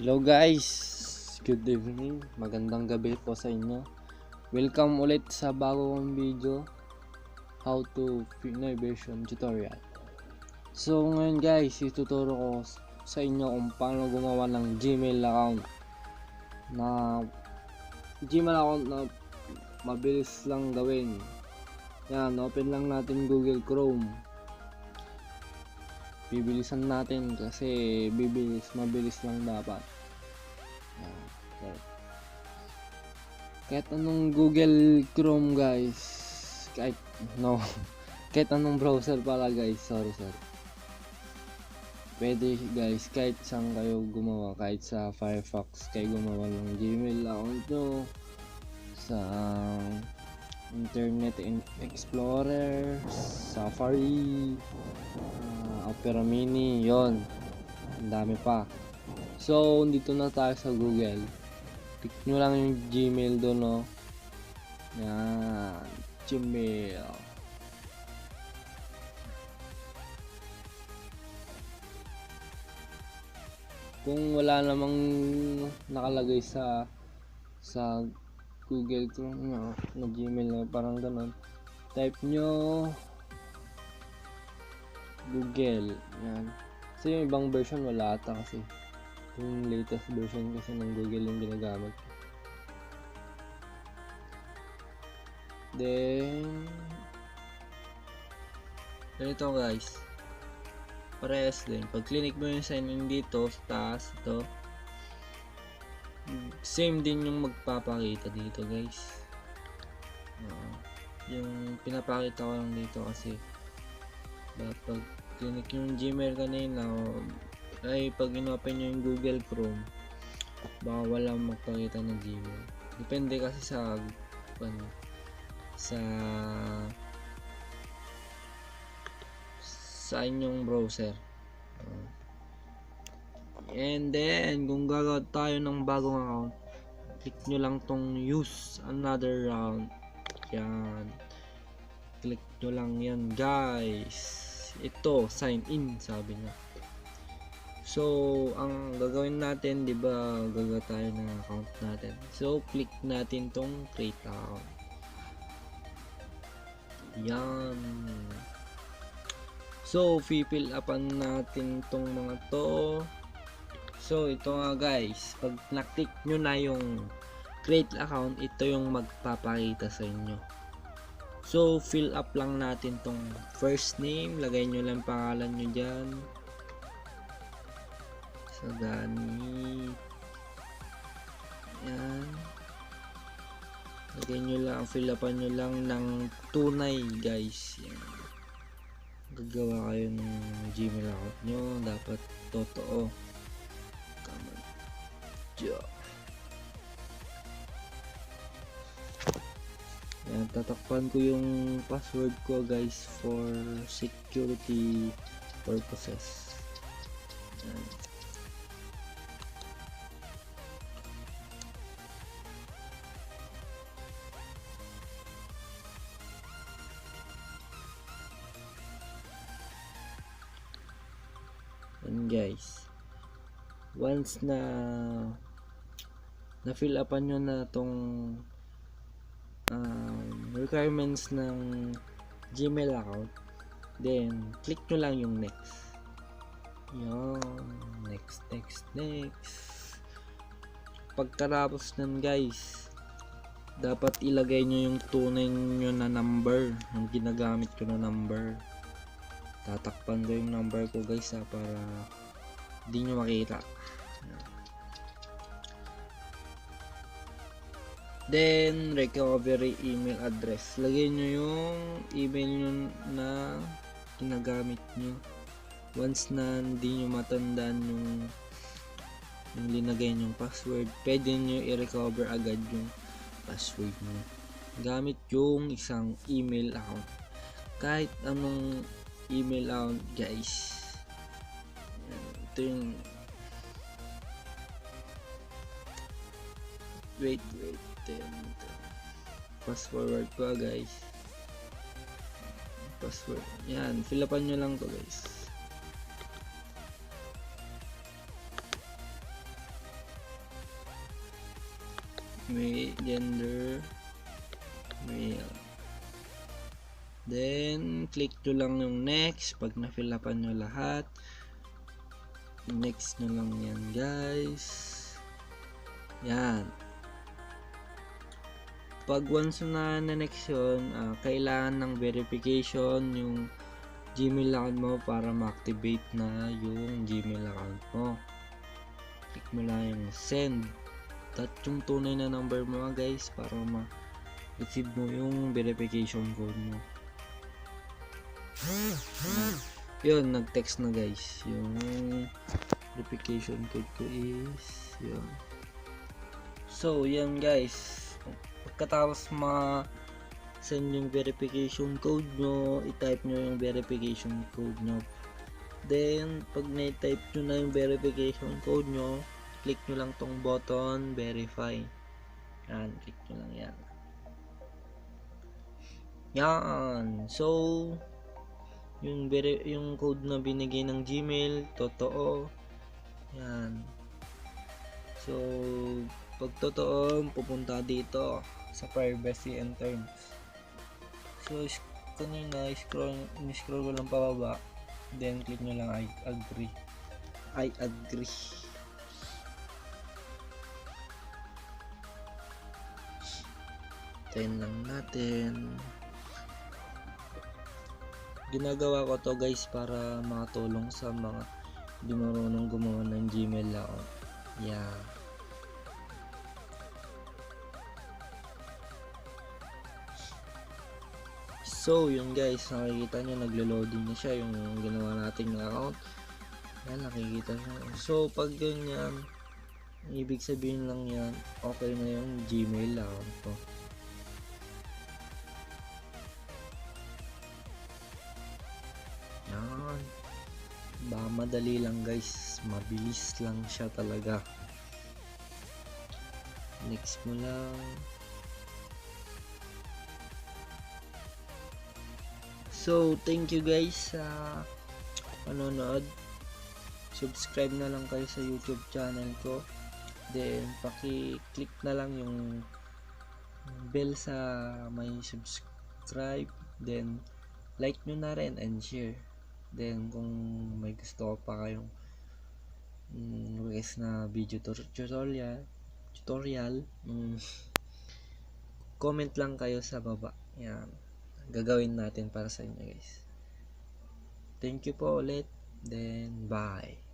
Hello guys, good evening, magandang gabi po sa inyo. Welcome ulit sa bagong video, how to Pinoy version tutorial. So ngayon guys, ituturo ko sa inyo kung paano gumawa ng Gmail account na mabilis lang gawin. Yan, open lang natin Google Chrome. Bibilisan natin kasi mabilis lang dapat. Okay. Kahit anong Google Chrome guys, kahit anong browser pala guys, sorry. Pwede guys, kahit saan kayo gumawa, kahit sa Firefox kayo gumawa ng Gmail account nyo, sa Internet Explorer, Safari, Opera Mini, yon, ang dami pa. So dito na tayo sa Google, click nyo lang yung Gmail doon, no? Yan, Gmail. Kung wala namang nakalagay sa Google Chrome na Gmail na parang ganun, type nyo Google. Yan. Kasi yung ibang version wala ata, kasi yung latest version kasi ng Google yung ginagamit. Then ganito guys, parehas din. Pag click mo yung sign in dito sa taas, ito same din yung magpapakita dito guys. Yung pinapakita ko lang dito kasi pag click yung Gmail kanina, ay pag in-open nyo yung Google Chrome, baka walang magpakita ng Gmail. Depende kasi sa inyong browser. And then kung gagawa tayo ng bagong account, click nyo lang tong use another round. Yan, click nyo lang yan guys. Ito, sign in sabi niya. So ang gagawin natin, di ba, gagawa tayo ng account natin. So click natin tong create account. Yan. So fill upan natin tong mga to. So ito nga guys, pag na-click nyo na yung create account, ito yung magpapakita sa inyo. So fill up lang natin tong first name, lagay nyo lang pangalan nyo dyan. Sagani. Yan. Lagay nyo lang, fill upan nyo lang ng tunay guys. Yan. Gagawa kayo ng Gmail account nyo, dapat totoo. Yan, tatakpan ko yung password ko guys for security purposes. Yan. Yan guys, once na fill upan nyo na tong requirements ng Gmail account, then click nyo lang yung next. Yan, next. Pagkatapos nun guys, dapat ilagay nyo yung tunay nyo na number, yung ginagamit ko na number. Tatakpan ko yung number ko guys para hindi nyo makita. Then recovery email address, lagay nyo yung email nyo na ginagamit nyo. Once na hindi nyo matandaan yung linagay nyong password, pwede nyo i-recover agad yung password nyo gamit yung isang email account, kahit anong email account guys. Ito yung wait fast forward ko guys. Password, yan, fill upan nyo lang to guys. may gender, male. Then, click nyo lang yung next. Pag na-fill upan nyo lahat, next nyo lang yan guys. Yan. Pag once na next yun, kailangan ng verification yung Gmail account mo para ma-activate na yung Gmail account mo. Click mo lang yung send. At yung tunay na number mo guys para ma-receive mo yung verification code mo. Yun, nag-text na guys. Yung verification code ko is yun. So, yan guys. Pagkatapos send yung verification code nyo, i-type nyo yung verification code nyo. Then, pag na-type nyo na yung verification code nyo, click nyo lang tong button, verify. Yan, click nyo lang yan. Yan. So, yung code na binigay ng Gmail, totoo. Yan. So, pag totoo, pupunta dito sa privacy and terms. So, kanina, scroll ko lang pababa. Then, click nyo lang I agree. I agree. Tayin lang natin. Ginagawa ko to guys para makatulong sa mga hindi marunong gumawa ng Gmail account. Yeah. So, yun guys, nakikita nyo naglo-loading na siya yung ginawa nating account. Yan, nakikita nyo. So, pag ganyan, ibig sabihin lang yan, okay na yung Gmail account ko. Yan. Madali lang guys, mabilis lang siya talaga. Next mo lang. So, thank you guys sa panonood. Subscribe na lang kayo sa YouTube channel ko. Then, paki-click na lang yung bell sa may subscribe. Then, like nyo na rin and share. Then, kung may gusto pa kayong request na video tutorial, comment lang kayo sa baba. Yan. Gagawin natin para sa inyo guys. Thank you po ulit. Then bye.